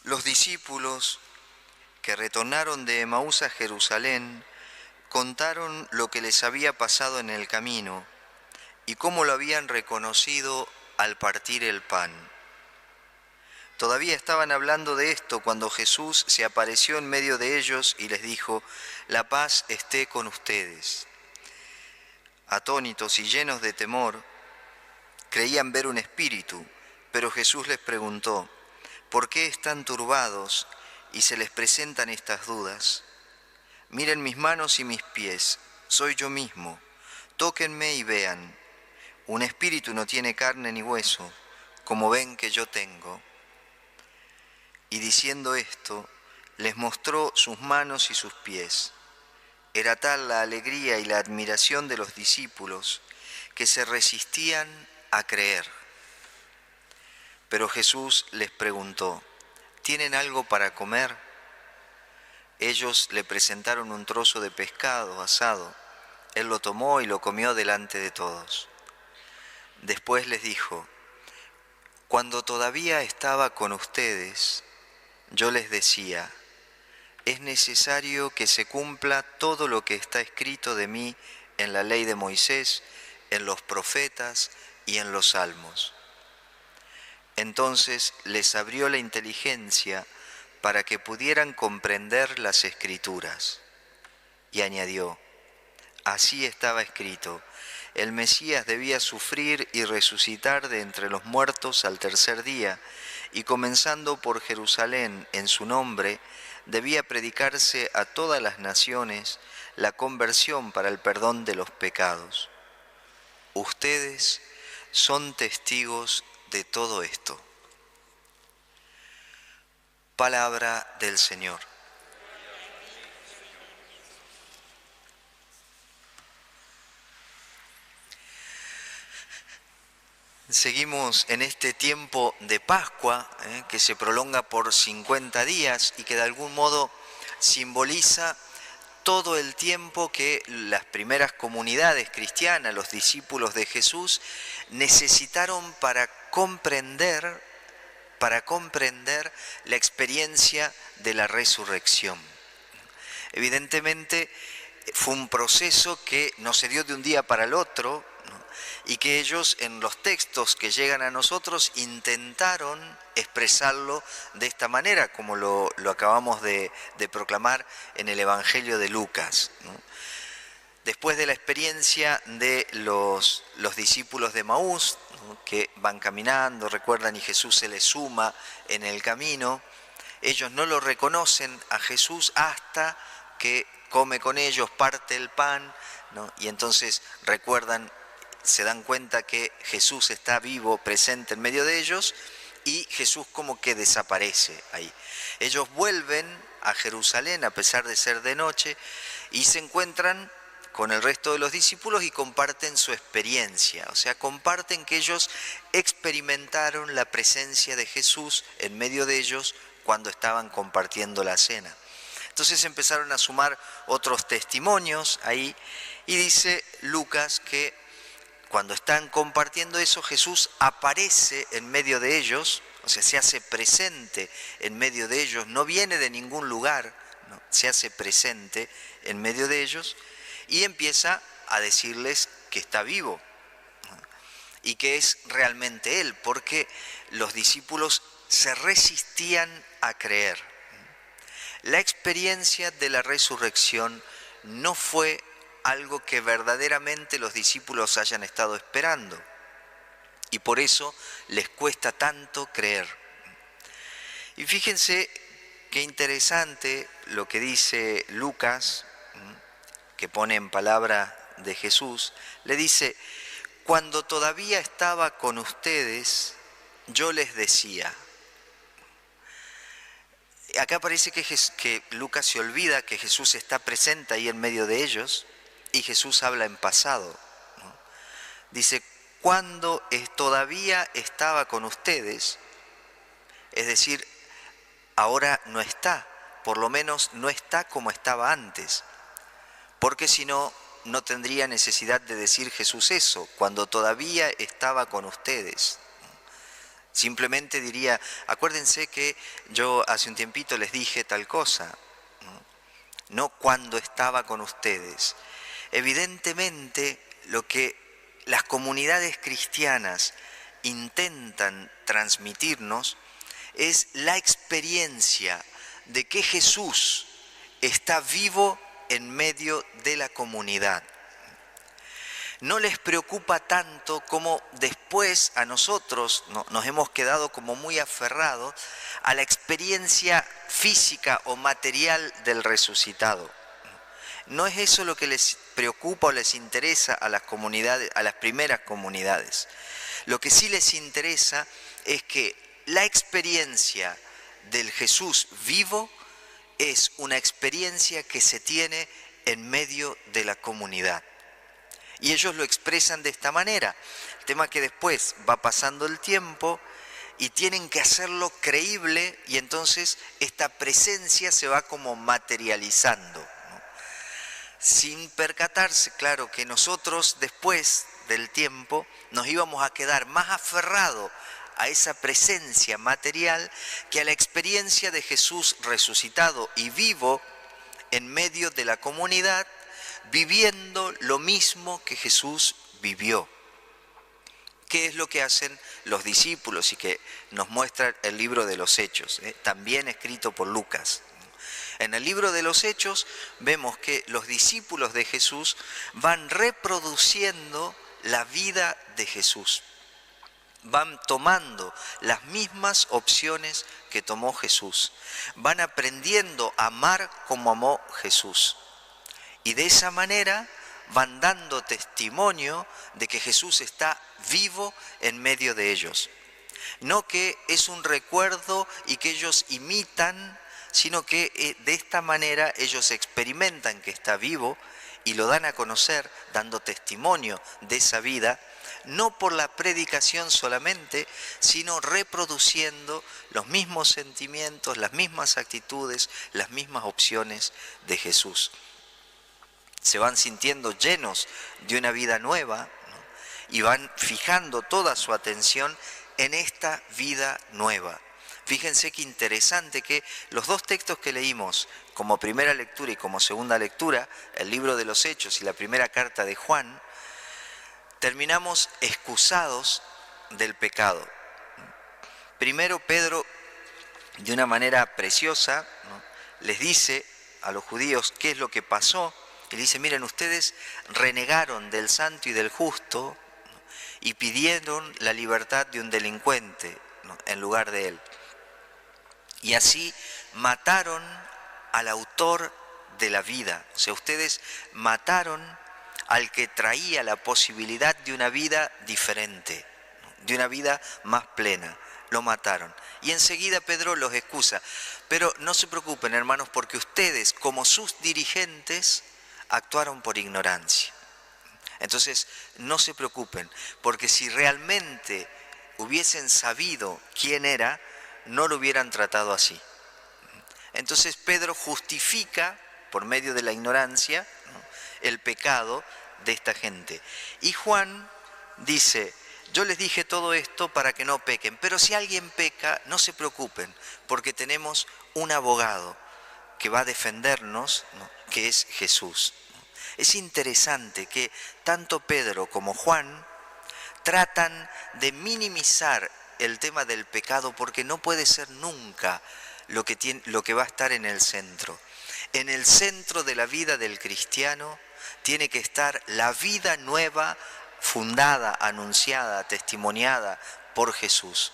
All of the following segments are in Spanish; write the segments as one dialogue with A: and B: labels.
A: Los discípulos que retornaron de Emaús a Jerusalén contaron lo que les había pasado en el camino y cómo lo habían reconocido al partir el pan. Todavía estaban hablando de esto cuando Jesús se apareció en medio de ellos y les dijo: «La paz esté con ustedes». Atónitos y llenos de temor, creían ver un espíritu, pero Jesús les preguntó: «¿Por qué están turbados y se les presentan estas dudas? Miren mis manos y mis pies, soy yo mismo. Tóquenme y vean. Un espíritu no tiene carne ni hueso, como ven que yo tengo». Y diciendo esto, les mostró sus manos y sus pies. Era tal la alegría y la admiración de los discípulos que se resistían a creer. Pero Jesús les preguntó: ¿tienen algo para comer? Ellos le presentaron un trozo de pescado asado. Él lo tomó y lo comió delante de todos. Después les dijo: cuando todavía estaba con ustedes, yo les decía: es necesario que se cumpla todo lo que está escrito de mí en la ley de Moisés, en los profetas y en los salmos. Entonces les abrió la inteligencia para que pudieran comprender las Escrituras. Y añadió: así estaba escrito, el Mesías debía sufrir y resucitar de entre los muertos al tercer día, y comenzando por Jerusalén en su nombre, debía predicarse a todas las naciones la conversión para el perdón de los pecados. Ustedes son testigos de todo esto. Palabra del Señor. Seguimos en este tiempo de Pascua, que se prolonga por 50 días y que de algún modo simboliza todo el tiempo que las primeras comunidades cristianas, los discípulos de Jesús, necesitaron para comprender la experiencia de la resurrección. Evidentemente fue un proceso que no se dio de un día para el otro, ¿no? Y que ellos en los textos que llegan a nosotros intentaron expresarlo de esta manera, como lo acabamos de proclamar en el Evangelio de Lucas, ¿no? Después de la experiencia de los discípulos de Emaús, ¿no?, que van caminando, recuerdan, y Jesús se les suma en el camino, ellos no lo reconocen a Jesús hasta que come con ellos, parte el pan, ¿no? Y entonces recuerdan, se dan cuenta que Jesús está vivo, presente en medio de ellos, y Jesús como que desaparece ahí. Ellos vuelven a Jerusalén a pesar de ser de noche y se encuentran con el resto de los discípulos y comparten su experiencia, o sea, comparten que ellos experimentaron la presencia de Jesús en medio de ellos cuando estaban compartiendo la cena. Entonces empezaron a sumar otros testimonios ahí, y dice Lucas que cuando están compartiendo eso, Jesús aparece en medio de ellos, o sea, se hace presente en medio de ellos, no viene de ningún lugar, ¿no? Se hace presente en medio de ellos y empieza a decirles que está vivo, ¿no? Y que es realmente Él, porque los discípulos se resistían a creer. La experiencia de la resurrección no fue algo que verdaderamente los discípulos hayan estado esperando, y por eso les cuesta tanto creer. Y fíjense qué interesante lo que dice Lucas, que pone en palabra de Jesús. Le dice: cuando todavía estaba con ustedes, yo les decía. Acá parece que Lucas se olvida que Jesús está presente ahí en medio de ellos, y Jesús habla en pasado, ¿no? Dice: cuando todavía estaba con ustedes, es decir, ahora no está, por lo menos no está como estaba antes, porque si no, no tendría necesidad de decir Jesús eso, cuando todavía estaba con ustedes. Simplemente diría, acuérdense que yo hace un tiempito les dije tal cosa, no cuando estaba con ustedes. Evidentemente, lo que las comunidades cristianas intentan transmitirnos es la experiencia de que Jesús está vivo en medio de la comunidad. No les preocupa tanto como después a nosotros nos hemos quedado como muy aferrados a la experiencia física o material del resucitado. No es eso lo que les preocupa o les interesa a las comunidades, a las primeras comunidades. Lo que sí les interesa es que la experiencia del Jesús vivo es una experiencia que se tiene en medio de la comunidad. Y ellos lo expresan de esta manera. El tema es que después va pasando el tiempo y tienen que hacerlo creíble, y entonces esta presencia se va como materializando, ¿no? Sin percatarse, claro, que nosotros después del tiempo nos íbamos a quedar más aferrados a esa presencia material que a la experiencia de Jesús resucitado y vivo en medio de la comunidad, viviendo lo mismo que Jesús vivió. ¿Qué es lo que hacen los discípulos y que nos muestra el libro de los Hechos, también escrito por Lucas? En el libro de los Hechos vemos que los discípulos de Jesús van reproduciendo la vida de Jesús. Van tomando las mismas opciones que tomó Jesús. Van aprendiendo a amar como amó Jesús. Y de esa manera van dando testimonio de que Jesús está vivo en medio de ellos. No que es un recuerdo y que ellos imitan, sino que de esta manera ellos experimentan que está vivo y lo dan a conocer dando testimonio de esa vida, no por la predicación solamente, sino reproduciendo los mismos sentimientos, las mismas actitudes, las mismas opciones de Jesús. Se van sintiendo llenos de una vida nueva, ¿no? Y van fijando toda su atención en esta vida nueva. Fíjense qué interesante que los dos textos que leímos como primera lectura y como segunda lectura, el libro de los Hechos y la primera carta de Juan, terminamos excusados del pecado. Primero Pedro, de una manera preciosa, ¿no?, les dice a los judíos qué es lo que pasó. Y dice, miren, ustedes renegaron del santo y del justo, ¿no?, y pidieron la libertad de un delincuente, ¿no?, en lugar de él. Y así mataron al autor de la vida. O sea, ustedes mataron al que traía la posibilidad de una vida diferente, ¿no?, de una vida más plena. Lo mataron. Y enseguida Pedro los excusa. Pero no se preocupen, hermanos, porque ustedes, como sus dirigentes, actuaron por ignorancia. Entonces, no se preocupen, porque si realmente hubiesen sabido quién era, no lo hubieran tratado así. Entonces Pedro justifica, por medio de la ignorancia, ¿no?, el pecado de esta gente. Y Juan dice, yo les dije todo esto para que no pequen, pero si alguien peca, no se preocupen, porque tenemos un abogado que va a defendernos, ¿no?, que es Jesús. Es interesante que tanto Pedro como Juan tratan de minimizar el tema del pecado, porque no puede ser nunca lo que va a estar en el centro. En el centro de la vida del cristiano tiene que estar la vida nueva, fundada, anunciada, testimoniada por Jesús.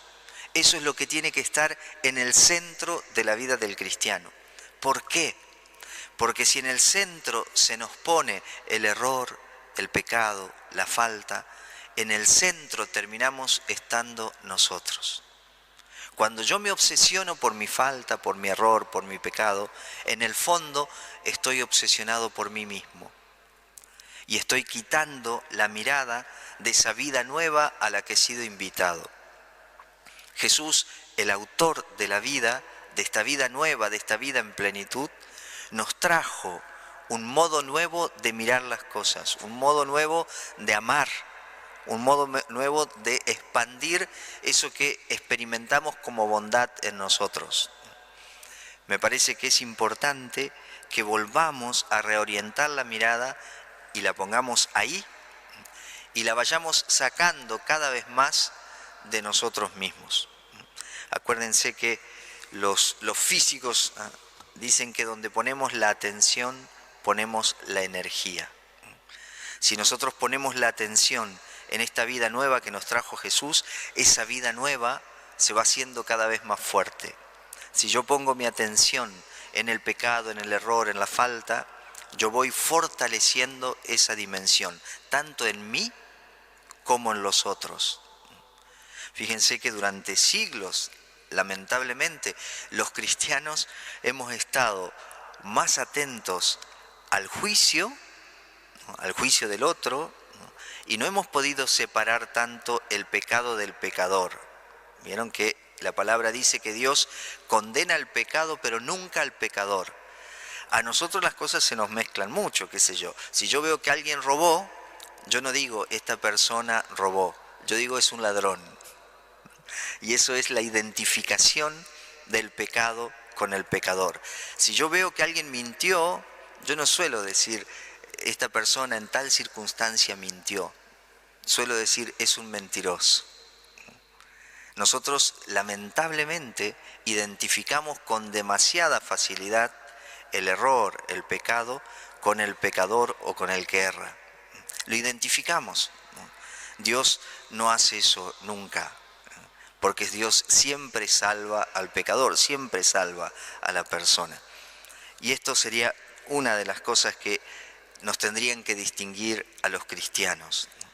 A: Eso es lo que tiene que estar en el centro de la vida del cristiano. ¿Por qué? Porque si en el centro se nos pone el error, el pecado, la falta, en el centro terminamos estando nosotros. Cuando yo me obsesiono por mi falta, por mi error, por mi pecado, en el fondo estoy obsesionado por mí mismo. Y estoy quitando la mirada de esa vida nueva a la que he sido invitado. Jesús, el autor de la vida, de esta vida nueva, de esta vida en plenitud, nos trajo un modo nuevo de mirar las cosas, un modo nuevo de amar, un modo nuevo de expandir eso que experimentamos como bondad en nosotros. Me parece que es importante que volvamos a reorientar la mirada y la pongamos ahí y la vayamos sacando cada vez más de nosotros mismos. Acuérdense que los físicos dicen que donde ponemos la atención, ponemos la energía. Si nosotros ponemos la atención en esta vida nueva que nos trajo Jesús, esa vida nueva se va haciendo cada vez más fuerte. Si yo pongo mi atención en el pecado, en el error, en la falta, yo voy fortaleciendo esa dimensión, tanto en mí como en los otros. Fíjense que durante siglos, lamentablemente, los cristianos hemos estado más atentos al juicio, ¿no?, al juicio del otro, ¿no?, y no hemos podido separar tanto el pecado del pecador. Vieron que la palabra dice que Dios condena el pecado, pero nunca al pecador. A nosotros las cosas se nos mezclan mucho, qué sé yo. Si yo veo que alguien robó, yo no digo esta persona robó, yo digo es un ladrón. Y eso es la identificación del pecado con el pecador. Si yo veo que alguien mintió, yo no suelo decir esta persona en tal circunstancia mintió. Suelo decir es un mentiroso. Nosotros lamentablemente identificamos con demasiada facilidad el error, el pecado, con el pecador o con el que erra. Lo identificamos, ¿no? Dios no hace eso nunca, porque Dios siempre salva al pecador, siempre salva a la persona. Y esto sería una de las cosas que nos tendrían que distinguir a los cristianos, ¿no?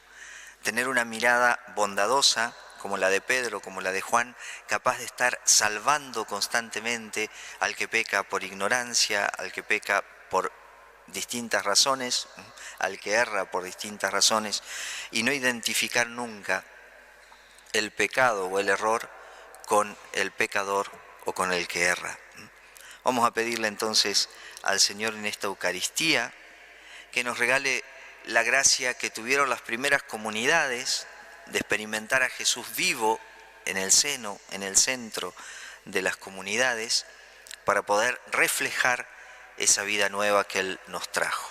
A: Tener una mirada bondadosa, como la de Pedro, como la de Juan, capaz de estar salvando constantemente al que peca por ignorancia, al que peca por distintas razones, al que erra por distintas razones, y no identificar nunca el pecado o el error con el pecador o con el que erra. Vamos a pedirle entonces al Señor en esta Eucaristía que nos regale la gracia que tuvieron las primeras comunidades de experimentar a Jesús vivo en el seno, en el centro de las comunidades, para poder reflejar esa vida nueva que Él nos trajo.